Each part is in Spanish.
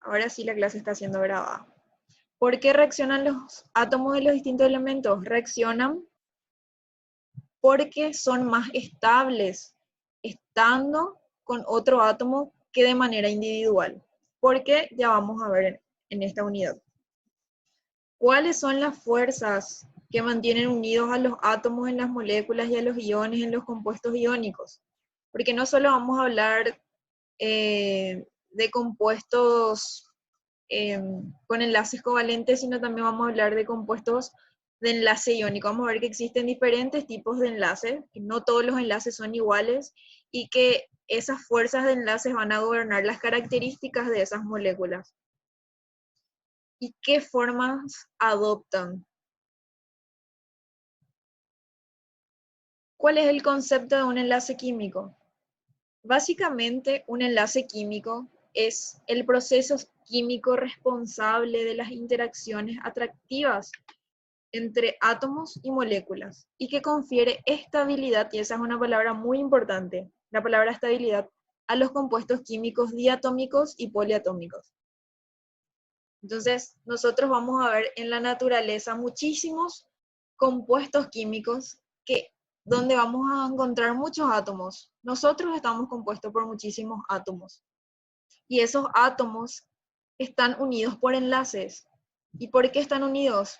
Ahora sí la clase está siendo grabada. ¿Por qué reaccionan los átomos de los distintos elementos? Reaccionan porque son más estables estando con otro átomo que de manera individual. Porque ya vamos a ver en esta unidad. ¿Cuáles son las fuerzas que mantienen unidos a los átomos en las moléculas y a los iones en los compuestos iónicos? Porque no solo vamos a hablar de compuestos con enlaces covalentes, sino también vamos a hablar de compuestos de enlace iónico. Vamos a ver que existen diferentes tipos de enlaces, que no todos los enlaces son iguales y que esas fuerzas de enlaces van a gobernar las características de esas moléculas. ¿Y qué formas adoptan? ¿Cuál es el concepto de un enlace químico? Básicamente, un enlace químico es el proceso químico responsable de las interacciones atractivas entre átomos y moléculas y que confiere estabilidad, y esa es una palabra muy importante, la palabra estabilidad, a los compuestos químicos diatómicos y poliatómicos. Entonces, nosotros vamos a ver en la naturaleza muchísimos compuestos químicos donde vamos a encontrar muchos átomos. Nosotros estamos compuestos por muchísimos átomos. Y esos átomos están unidos por enlaces. ¿Y por qué están unidos?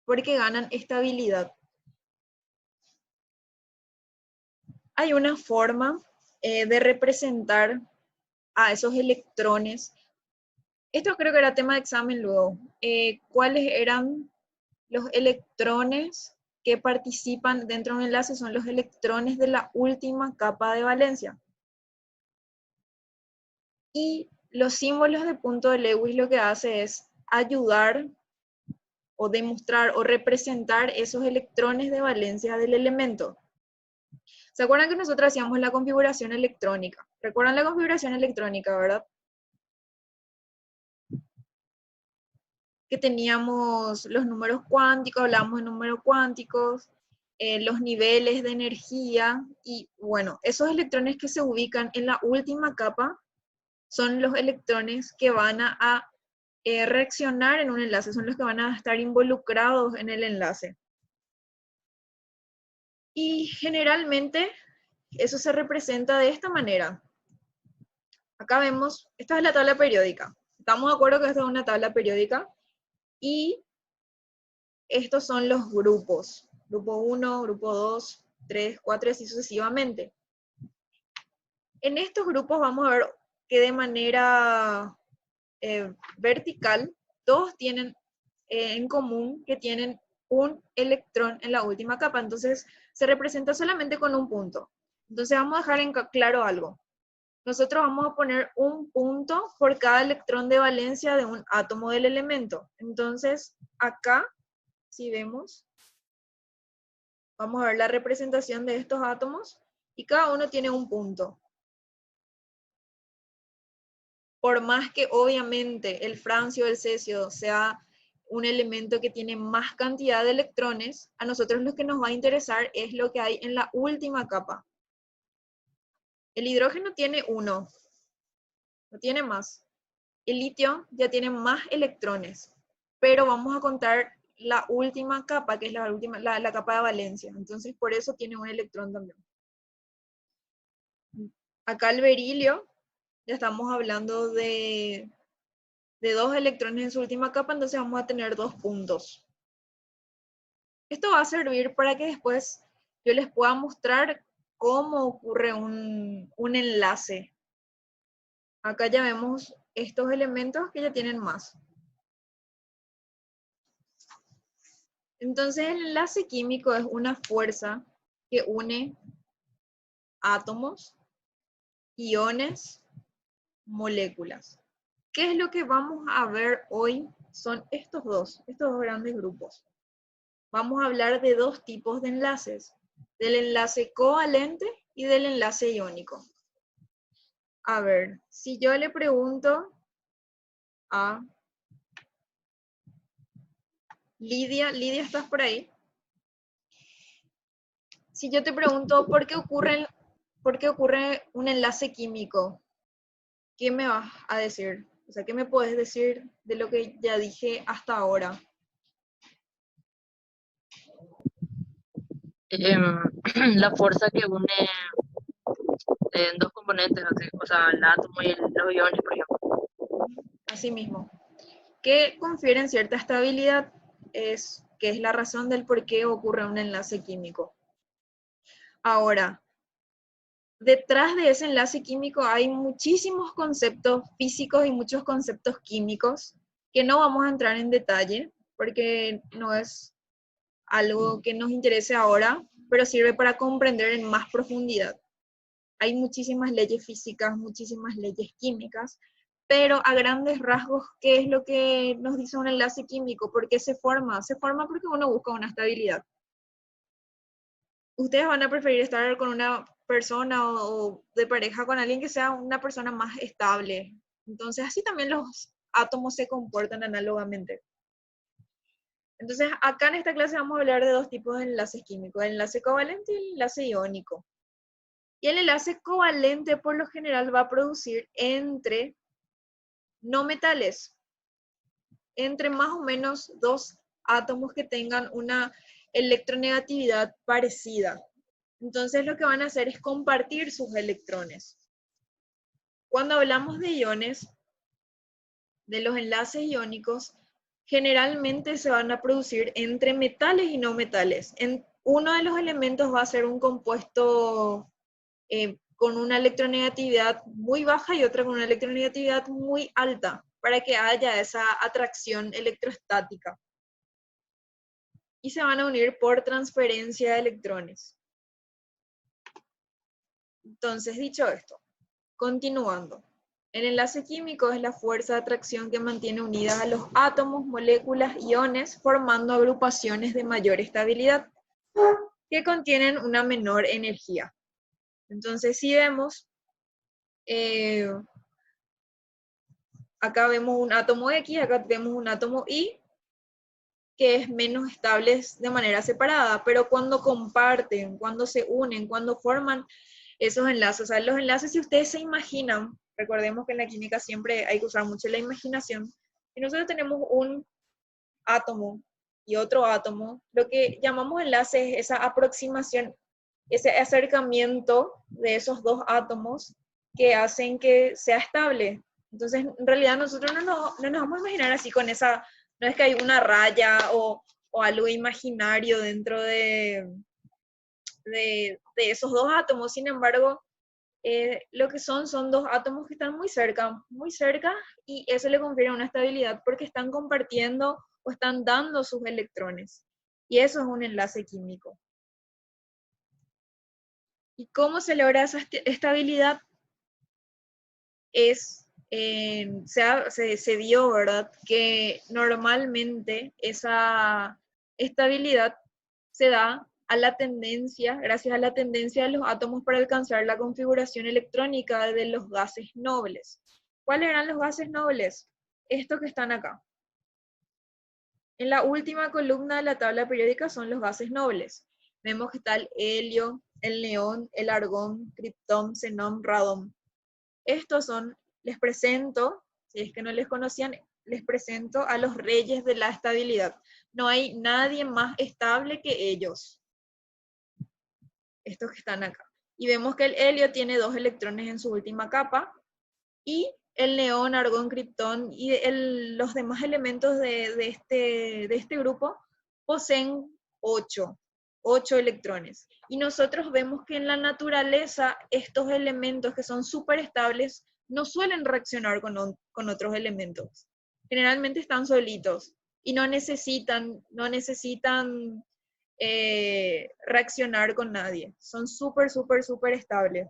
Porque ganan estabilidad. Hay una forma de representar a esos electrones. Esto creo que era tema de examen luego. ¿Cuáles eran los electrones que participan dentro de un enlace? Son los electrones de la última capa de valencia. Y los símbolos de punto de Lewis lo que hace es ayudar o demostrar o representar esos electrones de valencia del elemento. ¿Se acuerdan que nosotros hacíamos la configuración electrónica? ¿Recuerdan la configuración electrónica, verdad? Que teníamos los números cuánticos, hablábamos de números cuánticos, los niveles de energía, y bueno, esos electrones que se ubican en la última capa son los electrones que van a reaccionar en un enlace, son los que van a estar involucrados en el enlace. Y generalmente eso se representa de esta manera. Acá vemos, esta es la tabla periódica. Estamos de acuerdo que esta es una tabla periódica. Y estos son los grupos. Grupo 1, grupo 2, 3, 4 y así sucesivamente. En estos grupos vamos a ver que de manera vertical, todos tienen en común que tienen un electrón en la última capa. Entonces se representa solamente con un punto. Entonces vamos a dejar en claro algo. Nosotros vamos a poner un punto por cada electrón de valencia de un átomo del elemento. Entonces, acá, si vemos, vamos a ver la representación de estos átomos y cada uno tiene un punto. Por más que obviamente el francio o el cesio sea un elemento que tiene más cantidad de electrones, a nosotros lo que nos va a interesar es lo que hay en la última capa. El hidrógeno tiene uno, no tiene más. El litio ya tiene más electrones, pero vamos a contar la última capa, que es la capa de valencia. Entonces, por eso tiene un electrón también. Acá el berilio, ya estamos hablando de 2 electrones en su última capa, entonces vamos a tener 2 puntos. Esto va a servir para que después yo les pueda mostrar cómo ocurre un enlace. Acá ya vemos estos elementos que ya tienen más. Entonces el enlace químico es una fuerza que une átomos, iones, moléculas. ¿Qué es lo que vamos a ver hoy? Son estos dos grandes grupos. Vamos a hablar de 2 tipos de enlaces, del enlace covalente y del enlace iónico. A ver, si yo le pregunto a Lidia, ¿estás por ahí? Si yo te pregunto por qué ocurre un enlace químico, ¿qué me vas a decir? O sea, ¿qué me puedes decir de lo que ya dije hasta ahora? Em, la fuerza que une dos componentes, así, o sea, el átomo y los iones, por ejemplo. Así mismo. Que confieren cierta estabilidad, que es la razón del por qué ocurre un enlace químico. Ahora, detrás de ese enlace químico hay muchísimos conceptos físicos y muchos conceptos químicos que no vamos a entrar en detalle porque no es algo que nos interese ahora, pero sirve para comprender en más profundidad. Hay muchísimas leyes físicas, muchísimas leyes químicas, pero a grandes rasgos, ¿qué es lo que nos dice un enlace químico? ¿Por qué se forma? Se forma porque uno busca una estabilidad. Ustedes van a preferir estar con una persona o de pareja con alguien que sea una persona más estable. Entonces, así también los átomos se comportan análogamente. Entonces, acá en esta clase vamos a hablar de dos tipos de enlaces químicos, el enlace covalente y el enlace iónico. Y el enlace covalente por lo general va a producir entre no metales, entre más o menos dos átomos que tengan una electronegatividad parecida. Entonces lo que van a hacer es compartir sus electrones. Cuando hablamos de iones, de los enlaces iónicos, generalmente se van a producir entre metales y no metales. Uno de los elementos va a ser un compuesto con una electronegatividad muy baja y otra con una electronegatividad muy alta, para que haya esa atracción electrostática. Y se van a unir por transferencia de electrones. Entonces, dicho esto, continuando. El enlace químico es la fuerza de atracción que mantiene unidas a los átomos, moléculas, iones, formando agrupaciones de mayor estabilidad que contienen una menor energía. Entonces, si vemos, acá vemos un átomo X, acá vemos un átomo Y, que es menos estables de manera separada, pero cuando comparten, cuando se unen, cuando forman esos enlaces, o sea, los enlaces, si ustedes se imaginan, recordemos que en la química siempre hay que usar mucho la imaginación, si nosotros tenemos un átomo y otro átomo, lo que llamamos enlace es esa aproximación, ese acercamiento de esos dos átomos que hacen que sea estable. Entonces, en realidad nosotros no nos vamos a imaginar así con esa, no es que hay una raya o algo imaginario dentro de esos dos átomos, sin embargo, lo que son dos átomos que están muy cerca, y eso le confiere una estabilidad porque están compartiendo o están dando sus electrones. Y eso es un enlace químico. ¿Y cómo se logra esa estabilidad? Se vio, ¿verdad?, que normalmente esa estabilidad se da a la tendencia, gracias a la tendencia de los átomos para alcanzar la configuración electrónica de los gases nobles. ¿Cuáles eran los gases nobles? Estos que están acá. En la última columna de la tabla periódica son los gases nobles. Vemos que está el helio, el neón, el argón, criptón, xenón, radón. Estos son, les presento, si es que no les conocían, les presento a los reyes de la estabilidad. No hay nadie más estable que ellos, estos que están acá. Y vemos que el helio tiene 2 electrones en su última capa, y el neón, argón, criptón y los demás elementos de este grupo poseen 8 electrones. Y nosotros vemos que en la naturaleza estos elementos que son súper estables no suelen reaccionar con otros elementos. Generalmente están solitos y no necesitan reaccionar con nadie. Son súper estables.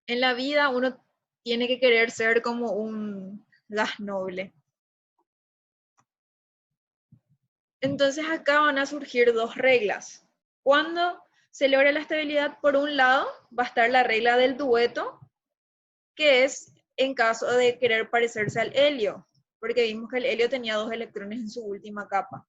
En la vida uno tiene que querer ser como un gas noble. Entonces acá van a surgir dos reglas. Cuando se logra la estabilidad, por un lado, va a estar la regla del dueto, que es en caso de querer parecerse al helio, porque vimos que el helio tenía 2 electrones en su última capa.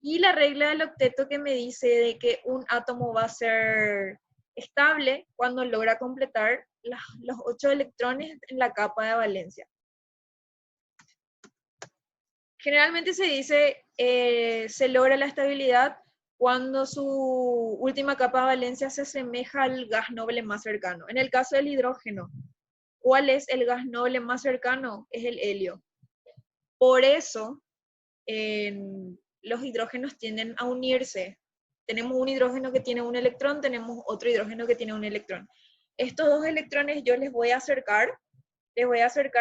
Y la regla del octeto, que me dice de que un átomo va a ser estable cuando logra completar los 8 electrones en la capa de valencia. Generalmente se dice, se logra la estabilidad cuando su última capa de valencia se asemeja al gas noble más cercano. En el caso del hidrógeno, ¿cuál es el gas noble más cercano? Es el helio. Por eso, los hidrógenos tienden a unirse. Tenemos un hidrógeno que tiene un electrón, tenemos otro hidrógeno que tiene un electrón. Estos dos electrones yo les voy a acercar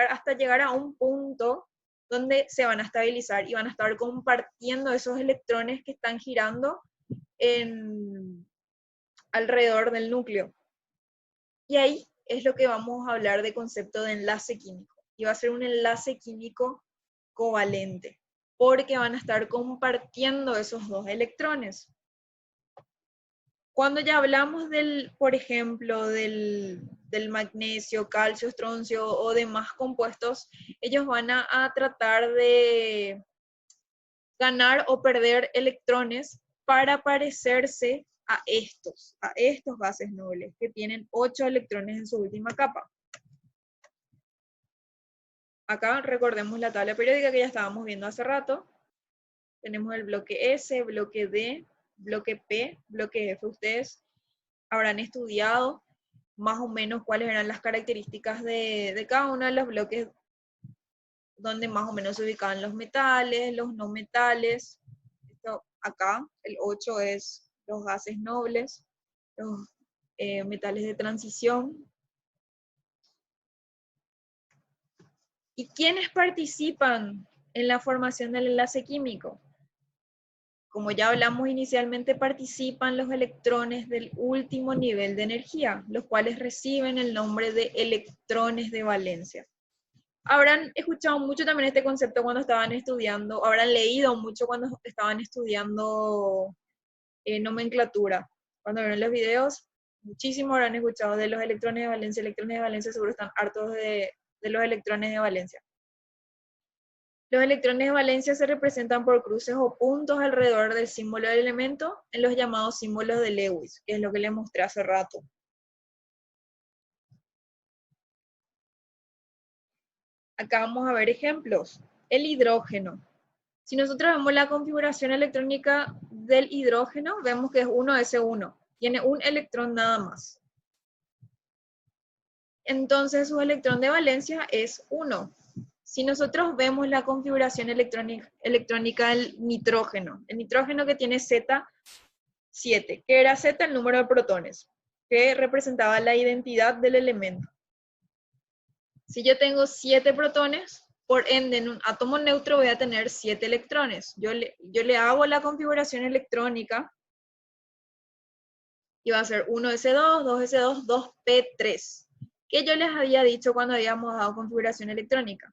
hasta llegar a un punto donde se van a estabilizar y van a estar compartiendo esos electrones que están girando alrededor del núcleo. Y ahí es lo que vamos a hablar de concepto de enlace químico. Y va a ser un enlace químico covalente, porque van a estar compartiendo esos dos electrones. Cuando ya hablamos por ejemplo, del magnesio, calcio, estroncio o demás compuestos, ellos van a tratar de ganar o perder electrones para parecerse a estos gases nobles que tienen 8 electrones en su última capa. Acá recordemos la tabla periódica que ya estábamos viendo hace rato. Tenemos el bloque S, bloque D, bloque P, bloque F. Ustedes habrán estudiado más o menos cuáles eran las características de cada uno de los bloques, donde más o menos se ubicaban los metales, los no metales. Esto acá, el 8 es los gases nobles, los metales de transición. ¿Y quiénes participan en la formación del enlace químico? Como ya hablamos inicialmente, participan los electrones del último nivel de energía, los cuales reciben el nombre de electrones de valencia. Habrán escuchado mucho también este concepto cuando estaban estudiando, habrán leído mucho cuando estaban estudiando nomenclatura. Cuando vieron los videos, muchísimo habrán escuchado de los electrones de valencia. Electrones de valencia seguro están hartos de los electrones de valencia. Los electrones de valencia se representan por cruces o puntos alrededor del símbolo del elemento en los llamados símbolos de Lewis, que es lo que les mostré hace rato. Acá vamos a ver ejemplos. El hidrógeno. Si nosotros vemos la configuración electrónica del hidrógeno, vemos que es 1s1. Tiene un electrón nada más. Entonces su electrón de valencia es 1. Si nosotros vemos la configuración electrónica del nitrógeno, el nitrógeno que tiene Z7, que era Z el número de protones, que representaba la identidad del elemento. Si yo tengo 7 protones, por ende en un átomo neutro voy a tener 7 electrones. Yo le hago la configuración electrónica y va a ser 1s2, 2s2, 2p3, que yo les había dicho cuando habíamos dado configuración electrónica,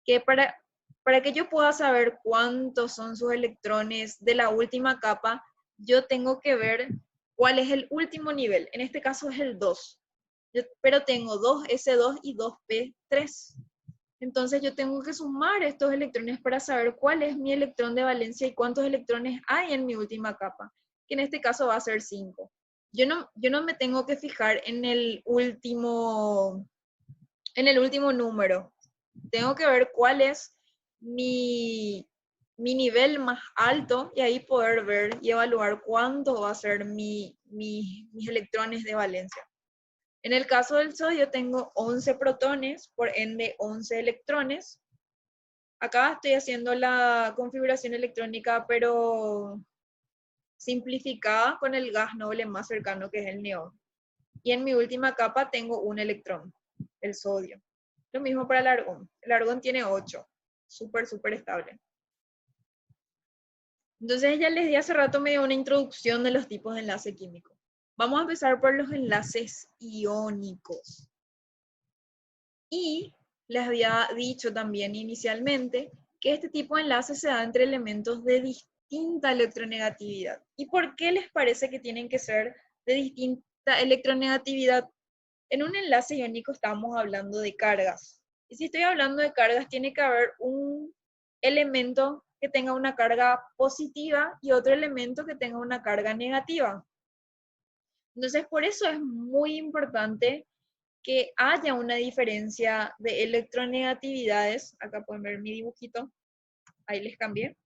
que para que yo pueda saber cuántos son sus electrones de la última capa, yo tengo que ver cuál es el último nivel. En este caso es el 2. Pero tengo 2s2 y 2p3. Entonces yo tengo que sumar estos electrones para saber cuál es mi electrón de valencia y cuántos electrones hay en mi última capa, que en este caso va a ser 5. Yo no me tengo que fijar en el último número. Tengo que ver cuál es mi nivel más alto y ahí poder ver y evaluar cuánto va a ser mis electrones de valencia. En el caso del sodio tengo 11 protones, por ende 11 electrones. Acá estoy haciendo la configuración electrónica, pero simplificada con el gas noble más cercano, que es el neón. Y en mi última capa tengo un electrón, el sodio. Lo mismo para el argón. El argón tiene 8, súper estable. Entonces ya les di hace rato medio una introducción de los tipos de enlace químico. Vamos a empezar por los enlaces iónicos. Y les había dicho también inicialmente que este tipo de enlace se da entre elementos de distinta electronegatividad. ¿Y por qué les parece que tienen que ser de distinta electronegatividad? En un enlace iónico estamos hablando de cargas. Y si estoy hablando de cargas, tiene que haber un elemento que tenga una carga positiva y otro elemento que tenga una carga negativa. Entonces, por eso es muy importante que haya una diferencia de electronegatividades. Acá pueden ver mi dibujito, ahí les cambié,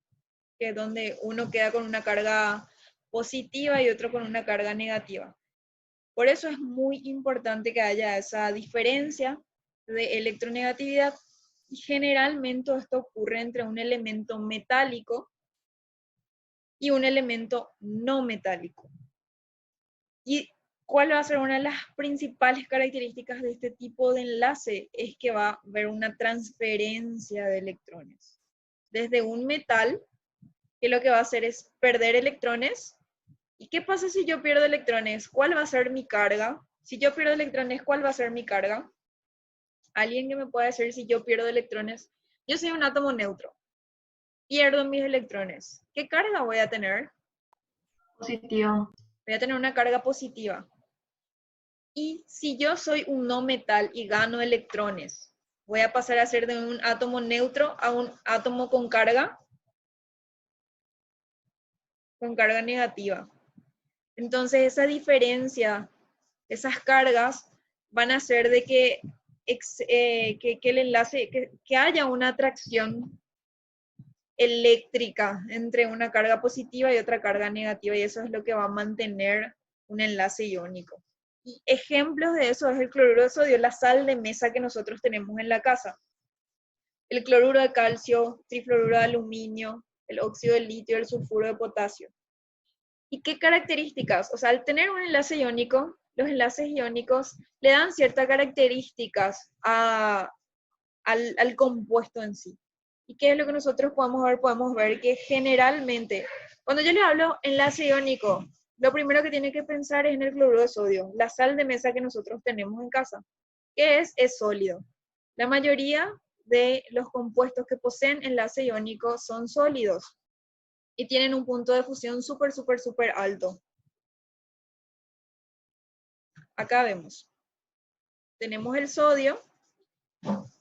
que es donde uno queda con una carga positiva y otro con una carga negativa. Por eso es muy importante que haya esa diferencia de electronegatividad. Y generalmente esto ocurre entre un elemento metálico y un elemento no metálico. ¿Y cuál va a ser una de las principales características de este tipo de enlace? Es que va a haber una transferencia de electrones. Desde un metal, que lo que va a hacer es perder electrones. ¿Y qué pasa si yo pierdo electrones? ¿Cuál va a ser mi carga? Si yo pierdo electrones, ¿cuál va a ser mi carga? ¿Alguien que me pueda decir si yo pierdo electrones? Yo soy un átomo neutro. Pierdo mis electrones. ¿Qué carga voy a tener? Positivo. Voy a tener una carga positiva. Y si yo soy un no metal y gano electrones, voy a pasar a ser de un átomo neutro a un átomo con carga negativa. Entonces esa diferencia, esas cargas van a hacer de que el enlace, que haya una atracción eléctrica entre una carga positiva y otra carga negativa, y eso es lo que va a mantener un enlace iónico. Y ejemplos de eso es el cloruro de sodio, la sal de mesa que nosotros tenemos en la casa. El cloruro de calcio, trifluoruro de aluminio, el óxido de litio, el sulfuro de potasio. ¿Y qué características? O sea, al tener un enlace iónico, los enlaces iónicos le dan ciertas características al compuesto en sí. ¿Y qué es lo que nosotros podemos ver? Podemos ver que generalmente, cuando yo les hablo enlace iónico, lo primero que tienen que pensar es en el cloruro de sodio, la sal de mesa que nosotros tenemos en casa. ¿Qué es? Es sólido. La mayoría de los compuestos que poseen enlace iónico son sólidos y tienen un punto de fusión súper, súper, súper alto. Acá vemos. Tenemos el sodio.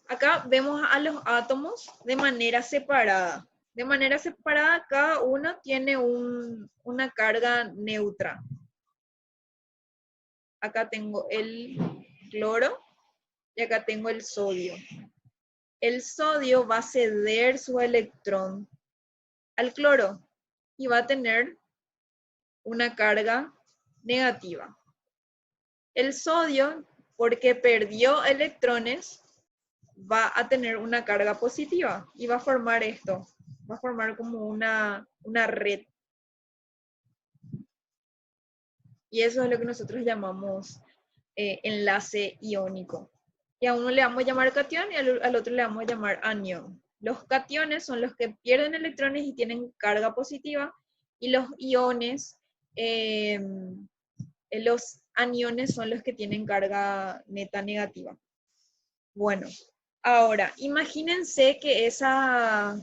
Acá vemos a los átomos de manera separada. De manera separada, cada uno tiene una carga neutra. Acá tengo el cloro y acá tengo el sodio. El sodio va a ceder su electrón al cloro y va a tener una carga negativa. El sodio, porque perdió electrones, va a tener una carga positiva y va a formar esto, va a formar como una red. Y eso es lo que nosotros llamamos enlace iónico. Y a uno le vamos a llamar catión y al otro le vamos a llamar anión. Los cationes son los que pierden electrones y tienen carga positiva, y los iones, los aniones son los que tienen carga neta negativa. Bueno, ahora, imagínense que esa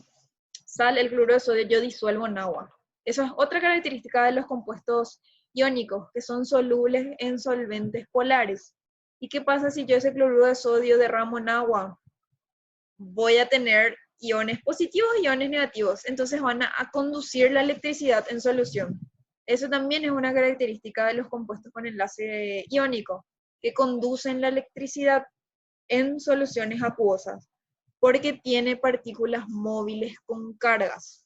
sal, el cloruro de sodio, yo disuelvo en agua. Eso es otra característica de los compuestos iónicos, que son solubles en solventes polares. ¿Y qué pasa si yo ese cloruro de sodio derramo en agua? Voy a tener iones positivos y iones negativos. Entonces van a conducir la electricidad en solución. Eso también es una característica de los compuestos con enlace iónico, que conducen la electricidad en soluciones acuosas, porque tiene partículas móviles con cargas.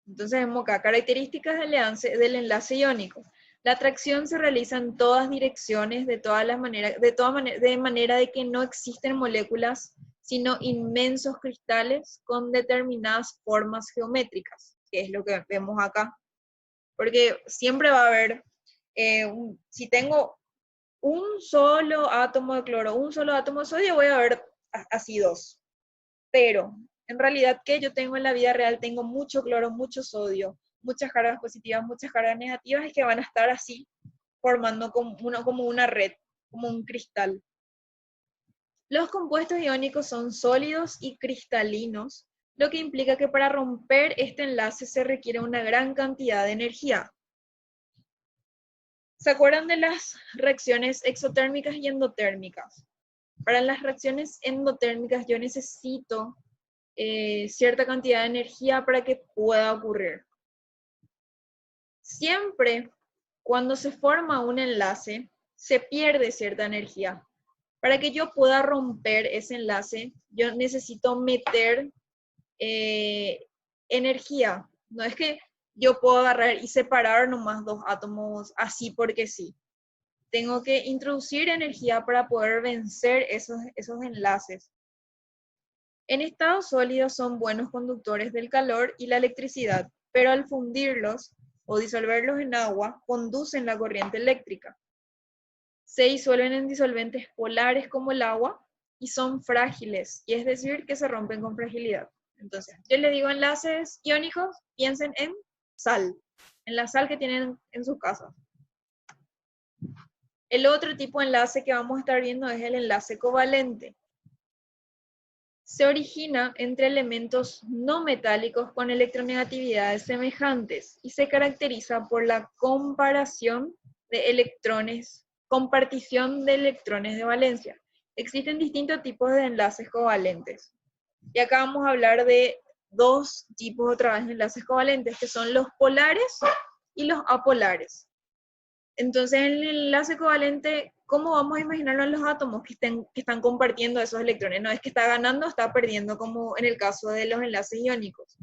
Entonces vemos acá características del enlace iónico. La atracción se realiza en todas direcciones, de manera de que no existen moléculas, sino inmensos cristales con determinadas formas geométricas, que es lo que vemos acá. Porque siempre va a haber, si tengo un solo átomo de cloro, un solo átomo de sodio, voy a ver así dos. Pero en realidad, ¿qué yo tengo en la vida real? Tengo mucho cloro, mucho sodio, muchas cargas positivas, muchas cargas negativas, y que van a estar así, formando como una red, como un cristal. Los compuestos iónicos son sólidos y cristalinos, lo que implica que para romper este enlace se requiere una gran cantidad de energía. ¿Se acuerdan de las reacciones exotérmicas y endotérmicas? Para las reacciones endotérmicas yo necesito cierta cantidad de energía para que pueda ocurrir. Siempre cuando se forma un enlace, se pierde cierta energía. Para que yo pueda romper ese enlace, yo necesito meter energía. No es que yo puedo agarrar y separar nomás dos átomos así porque sí. Tengo que introducir energía para poder vencer esos enlaces. En estado sólido son buenos conductores del calor y la electricidad, pero al fundirlos o disolverlos en agua, conducen la corriente eléctrica. Se disuelven en disolventes polares como el agua y son frágiles, y es decir, que se rompen con fragilidad. Entonces, yo les digo enlaces iónicos, piensen en sal, en la sal que tienen en sus casas. El otro tipo de enlace que vamos a estar viendo es el enlace covalente. Se origina entre elementos no metálicos con electronegatividades semejantes y se caracteriza por la compartición de electrones de valencia. Existen distintos tipos de enlaces covalentes. Y acá vamos a hablar de dos tipos otra vez de enlaces covalentes, que son los polares y los apolares. Entonces, en el enlace covalente, ¿cómo vamos a imaginarlo en los átomos que están compartiendo esos electrones? No es que está ganando o está perdiendo, como en el caso de los enlaces iónicos.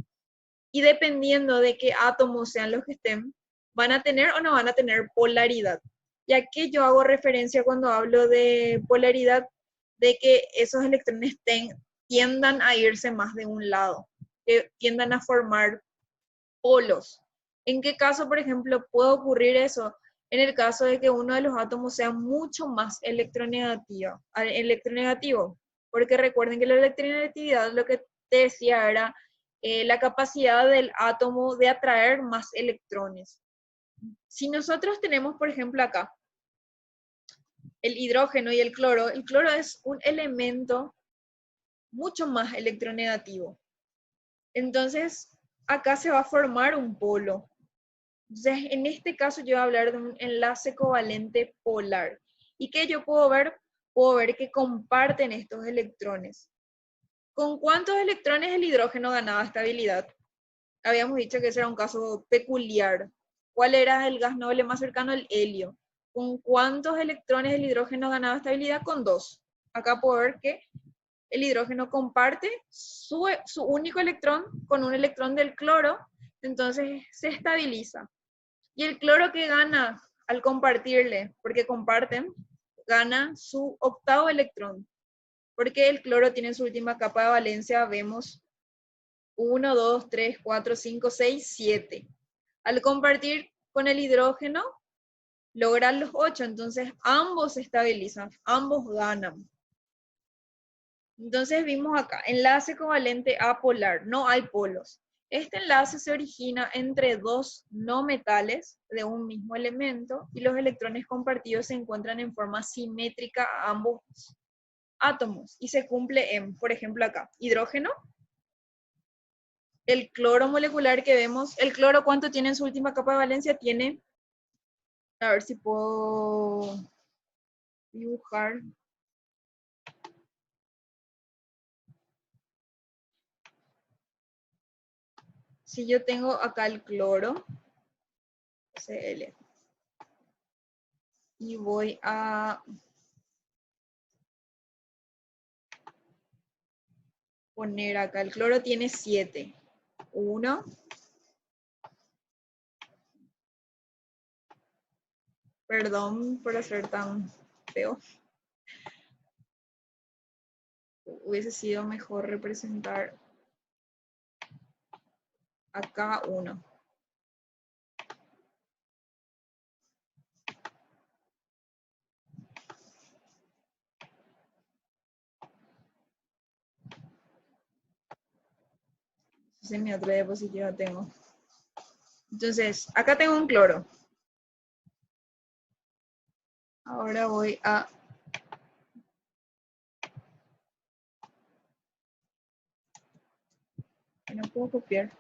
Y dependiendo de qué átomos sean los que estén, van a tener o no van a tener polaridad. ¿Y a qué yo hago referencia cuando hablo de polaridad? De que esos electrones tiendan a irse más de un lado, que tiendan a formar polos. ¿En qué caso, por ejemplo, puede ocurrir eso? En el caso de que uno de los átomos sea mucho más electronegativo. Porque recuerden que la electronegatividad, lo que te decía, era la capacidad del átomo de atraer más electrones. Si nosotros tenemos, por ejemplo, acá el hidrógeno y el cloro es un elemento mucho más electronegativo. Entonces, acá se va a formar un polo. Entonces, en este caso yo voy a hablar de un enlace covalente polar. ¿Y qué yo puedo ver? Puedo ver que comparten estos electrones. ¿Con cuántos electrones el hidrógeno ganaba estabilidad? Habíamos dicho que ese era un caso peculiar. ¿Cuál era el gas noble más cercano? El helio. ¿Con cuántos electrones el hidrógeno ganaba estabilidad? Con 2. Acá puedo ver que el hidrógeno comparte su único electrón con un electrón del cloro, entonces se estabiliza. Y el cloro que gana al compartirle, porque comparten, gana su octavo electrón, porque el cloro tiene su última capa de valencia, vemos 1, 2, 3, 4, 5, 6, 7. Al compartir con el hidrógeno, logran los 8, entonces ambos se estabilizan, ambos ganan. Entonces vimos acá, enlace covalente apolar, no hay polos. Este enlace se origina entre dos no metales de un mismo elemento y los electrones compartidos se encuentran en forma simétrica a ambos átomos y se cumple en, por ejemplo acá, hidrógeno, el cloro molecular que vemos, el cloro ¿cuánto tiene en su última capa de valencia? Tiene, a ver si puedo dibujar. Si yo tengo acá el cloro, Cl, y voy a poner acá, el cloro tiene 7. 1, perdón por hacer tan feo. Hubiese sido mejor representar acá 1. Esa es mi otra diapositiva tengo. Entonces, acá tengo un cloro. Ahora voy a... No puedo copiar.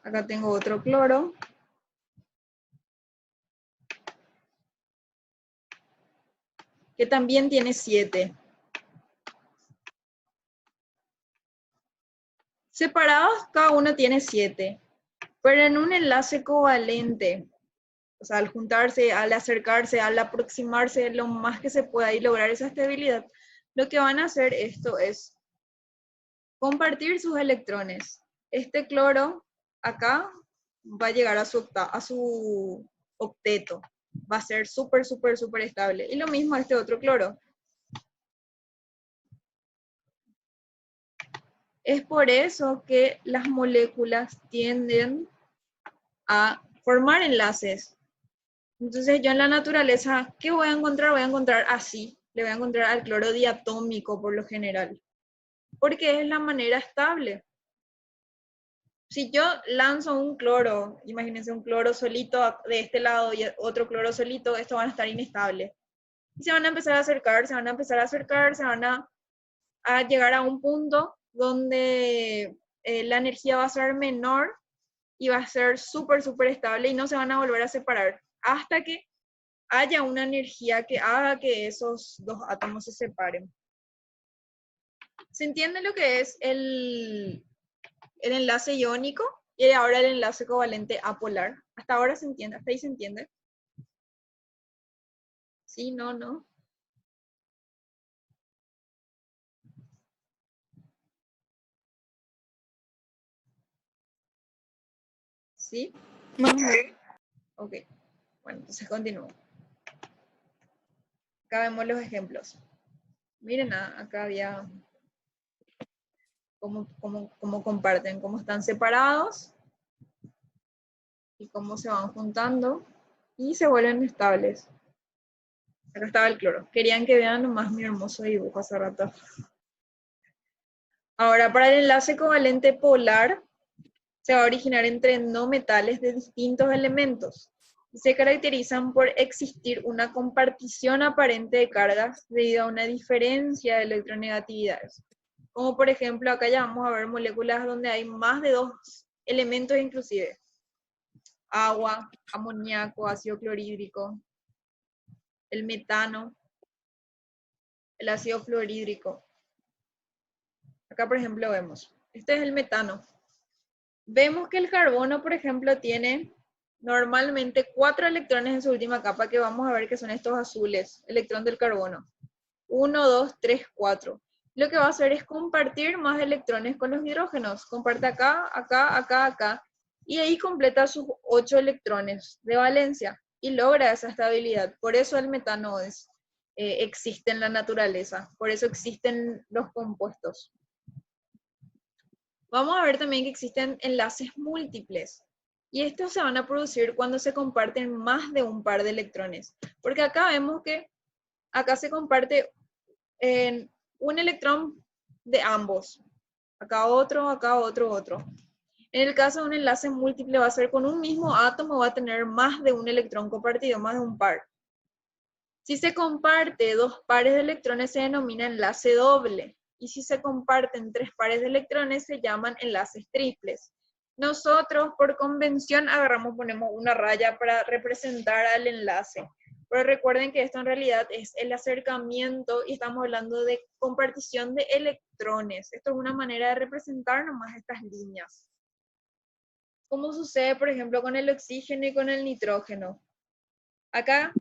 Acá tengo otro cloro. Que también tiene 7. Separados, cada uno tiene 7. Pero en un enlace covalente, o sea, al juntarse, al acercarse, al aproximarse lo más que se pueda y lograr esa estabilidad, lo que van a hacer esto es compartir sus electrones. Este cloro acá va a llegar a su octeto. Va a ser súper, súper, súper estable. Y lo mismo este otro cloro. Es por eso que las moléculas tienden a formar enlaces. Entonces yo en la naturaleza, ¿qué voy a encontrar? Voy a encontrar así. Le voy a encontrar al cloro diatómico por lo general. Porque es la manera estable. Si yo lanzo un cloro, imagínense un cloro solito de este lado y otro cloro solito, estos van a estar inestables. Y se van a empezar a acercar, se van a empezar a acercar, se van a llegar a un punto donde la energía va a ser menor y va a ser súper, súper estable y no se van a volver a separar hasta que haya una energía que haga que esos dos átomos se separen. ¿Se entiende lo que es el enlace iónico y ahora el enlace covalente apolar? Hasta ahora se entiende, hasta ahí se entiende. Sí, no, no. ¿Sí? Ok, bueno, entonces continúo. Acá vemos los ejemplos. Miren, acá había cómo comparten, cómo están separados y cómo se van juntando y se vuelven estables. Acá estaba el cloro. Querían que vean nomás mi hermoso dibujo hace rato. Ahora, para el enlace covalente polar, se va a originar entre no metales de distintos elementos y se caracterizan por existir una compartición aparente de cargas debido a una diferencia de electronegatividades. Como por ejemplo, acá ya vamos a ver moléculas donde hay más de 2 elementos inclusive. Agua, amoníaco, ácido clorhídrico, el metano, el ácido fluorhídrico. Acá por ejemplo vemos, este es el metano. Vemos que el carbono, por ejemplo, tiene normalmente 4 electrones en su última capa, que vamos a ver que son estos azules, electrón del carbono. 1, 2, 3, 4. Lo que va a hacer es compartir más electrones con los hidrógenos. Comparte acá, acá, acá, acá. Y ahí completa sus 8 electrones de valencia y logra esa estabilidad. Por eso el metano existe en la naturaleza. Por eso existen los compuestos. Vamos a ver también que existen enlaces múltiples. Y estos se van a producir cuando se comparten más de un par de electrones. Porque acá vemos que acá se comparte un electrón de ambos. Acá otro, otro. En el caso de un enlace múltiple va a ser con un mismo átomo, va a tener más de un electrón compartido, más de un par. Si se comparte 2 pares de electrones se denomina enlace doble. Y si se comparten 3 pares de electrones se llaman enlaces triples. Nosotros por convención ponemos una raya para representar al enlace. Pero recuerden que esto en realidad es el acercamiento y estamos hablando de compartición de electrones. Esto es una manera de representar nomás estas líneas. ¿Cómo sucede, por ejemplo, con el oxígeno y con el nitrógeno? Acá,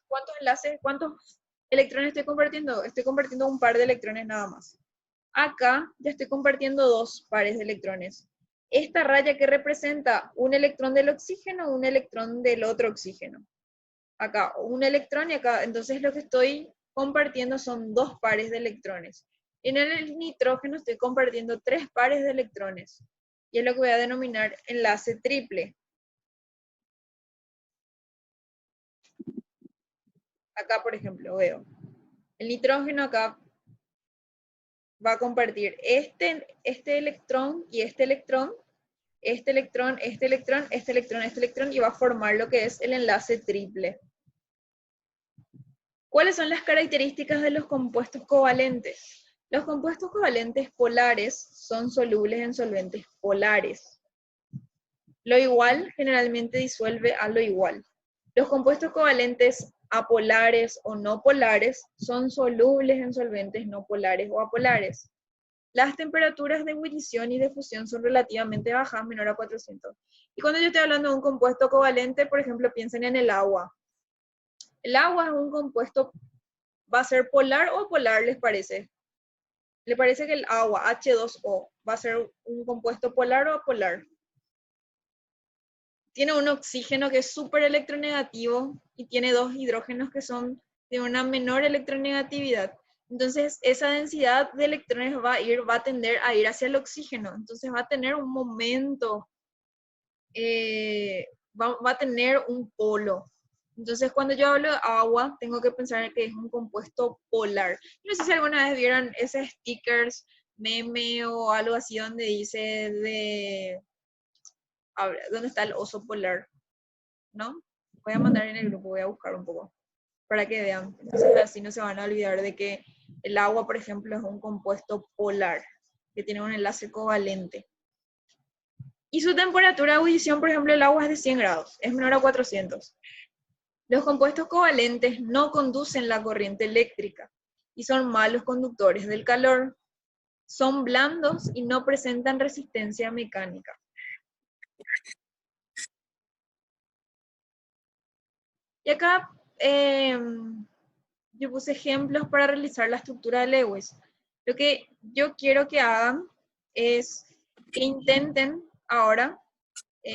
¿cuántos enlaces, cuántos electrones estoy compartiendo? Estoy compartiendo un par de electrones nada más. Acá ya estoy compartiendo 2 pares de electrones. Esta raya que representa un electrón del oxígeno, un electrón del otro oxígeno. Acá un electrón y acá, entonces lo que estoy compartiendo son 2 pares de electrones. En el nitrógeno estoy compartiendo 3 pares de electrones. Y es lo que voy a denominar enlace triple. Acá, por ejemplo, veo el nitrógeno acá va a compartir este electrón y este electrón, este electrón, este electrón, este electrón, este electrón, y va a formar lo que es el enlace triple. ¿Cuáles son las características de los compuestos covalentes? Los compuestos covalentes polares son solubles en solventes polares. Lo igual generalmente disuelve a lo igual. Los compuestos covalentes apolares o no polares son solubles en solventes no polares o apolares. las temperaturas de ebullición y de fusión son relativamente bajas, menor a 400. Y cuando yo estoy hablando de un compuesto covalente, por ejemplo, piensen en el agua. El agua es un compuesto, ¿va a ser polar o apolar, les parece? ¿Le parece que el agua, H2O, va a ser un compuesto polar o apolar? Tiene un oxígeno que es súper electronegativo y tiene dos hidrógenos que son de una menor electronegatividad. Entonces, esa densidad de electrones va a tender a ir hacia el oxígeno. Entonces, va a tener un momento, va a tener un polo. Entonces, cuando yo hablo de agua, tengo que pensar que es un compuesto polar. No sé si alguna vez vieron esos stickers, meme o algo así donde dice ¿dónde está el oso polar? ¿No? Voy a mandar en el grupo, voy a buscar un poco para que vean. Entonces así no se van a olvidar de que el agua, por ejemplo, es un compuesto polar, que tiene un enlace covalente. Y su temperatura de ebullición, por ejemplo, el agua es de 100 grados, es menor a 400. Los compuestos covalentes no conducen la corriente eléctrica y son malos conductores del calor. Son blandos y no presentan resistencia mecánica. Y acá yo puse ejemplos para realizar la estructura de Lewis. Lo que yo quiero que hagan es que intenten ahora